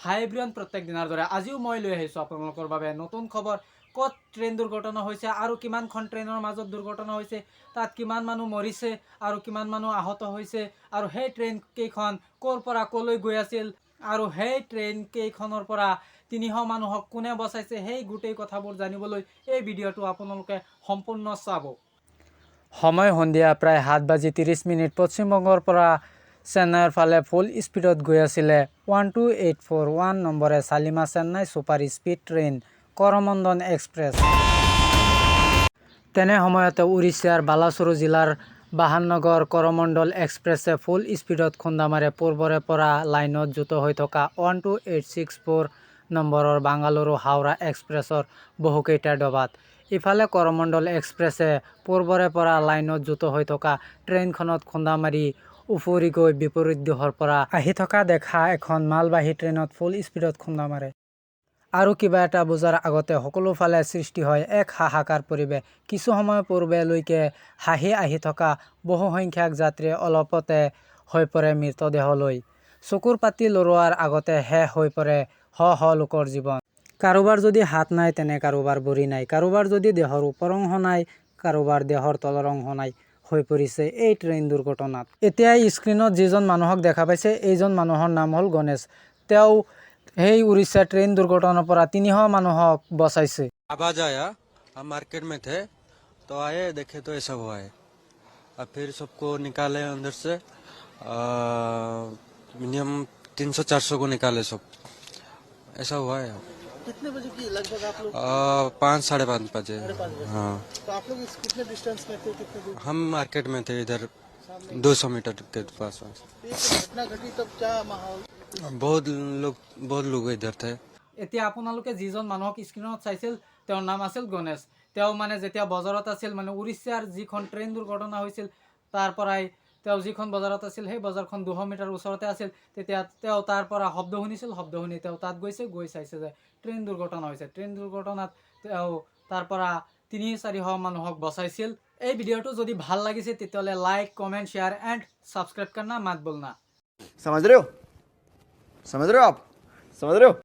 হাই everyone প্ৰত্যেক দিনৰ দৰে আজিও মই লৈ আহিছোঁ আপোনালোকৰ বাবে নতুন খবৰ ক'ত ট্ৰেইন দুৰ্ঘটনা হৈছে আৰু কিমানখন ট্ৰেইনৰ মাজত দুৰ্ঘটনা হৈছে তাত কিমান মানুহ মৰিছে আৰু কিমান মানুহ আহত হৈছে আৰু সেই ট্ৰেইন কেইখন ক'ৰ পৰা ক'লৈ গৈ আছিল আৰু সেই ট্ৰেইন কেইখনৰ পৰা 300 মানুহক কোনে বচাইছে সেই গোটেই কথাবোৰ জানিবলৈ এই ভিডিঅ'টো আপোনালোকে সম্পূৰ্ণ চাব। সময় সন্ধিয়া প্ৰায় 7:30 পশ্চিমবংগৰ পৰা চেন্নাইৰ ফালে ফুল স্পীডত গৈ আছিলে 12841 নম্বৰে Shalimar Chennai super speed train Coromandel express. তেনে সময়তে উৰিষ্যাৰ বালাসোৰ জিলাৰ বাহানগৰ কৰমণ্ডল এক্সপ্ৰেছে ফুল স্পীডত খুন্দা মাৰে পূৰ্বৰে পৰা লাইনত যুত হৈ থকা 12864 নম্বৰৰ বাংগালুৰু হাওৰা এক্সপ্ৰেছৰ বহুকেইটা ডবাত। ইফালে কৰমণ্ডল এক্সপ্ৰেছে পূৰ্বৰে পৰা লাইনত যুত হৈ থকা ট্ৰেইনখনত খুন্দা মাৰি উফৰি গৈ বিপৰীত দিশৰ পৰা আহি থকা দেখা এখন মালবাহী ট্ৰেইনত ফুল স্পীডত খুন্দা মাৰে। আৰু কিবা এটা বুজাৰ আগতে সকলোফালে সৃষ্টি হয় এক হাহাকাৰ পৰিৱেশ। কিছু সময় পূৰ্বেলৈকে হাঁহি আহি থকা বহুসংখ্যক যাত্ৰী অলপতে হৈ পৰে মৃতদেহলৈ। চকুৰ পাতি লৰোৱাৰ আগতে শেষ হৈ পৰে শ লোকৰ জীৱন। কাৰোবাৰ যদি হাত নাই তেনে কাৰোবাৰ ভৰি নাই, কাৰোবাৰ যদি দেহৰ ওপৰ অংশ নাই, কাৰোবাৰ দেহৰ তলৰ অংশ নাই হৈ পৰিছে এই ট্ৰেইন দুৰ্ঘটনাত। এতিয়া স্ক্ৰীনত যিজন মানুহক দেখা পাইছে এইজন মানুহৰ নাম হ'ল গণেশ। তেওঁ সেই উৰিষ্যা ট্ৰেইন দুৰ্ঘটনাৰ পৰা 300 মানুহক বচাইছে। आवाज आया, हम मार्केट में थे तो आए देखे तो ऐसा हुआ है। अब फिर सबको निकाले अंदर से मिनिमम 300-400 को निकाले सब, ऐसा हुआ है। कितने बजे की लगभग आप लोग? 5-5:30 बजे। हाँ, तो आप लोग कितने डिस्टेंस में थे, कितने दूर? हम मार्केट में थे इधर 200 मीटर के पास। घटना घटी तब क्या माहौल? बहुत लोग इधर थे। এতিয়া আপোনালোকে যিজন মানুহক স্ক্ৰীনত চাইছিল তেওঁৰ নাম আছিল গণেশ। তেওঁ মানে যেতিয়া বজাৰত আছিল মানে উৰিষ্যাৰ যিখন ট্ৰেইন দুৰ্ঘটনা হৈছিল তাৰ পৰাই তেওঁ যিখন বজাৰত আছিল সেই বজাৰখন 200 মিটাৰ ওচৰতে আছিল। তেতিয়া তেওঁ তাৰ পৰা শব্দ শুনিছিল, শব্দ শুনি তেওঁ তাত গৈ চাইছে যে ট্ৰেইন দুৰ্ঘটনা হৈছে। ট্ৰেইন দুৰ্ঘটনাত তেওঁ তাৰ পৰা 300-400 মানুহক বচাইছিল। এই ভিডিঅ'টো যদি ভাল লাগিছে তেতিয়াহ'লে like, comment, share and subscribe करना मत भूलना। समझ रहे हो आप? समझ रहे हो?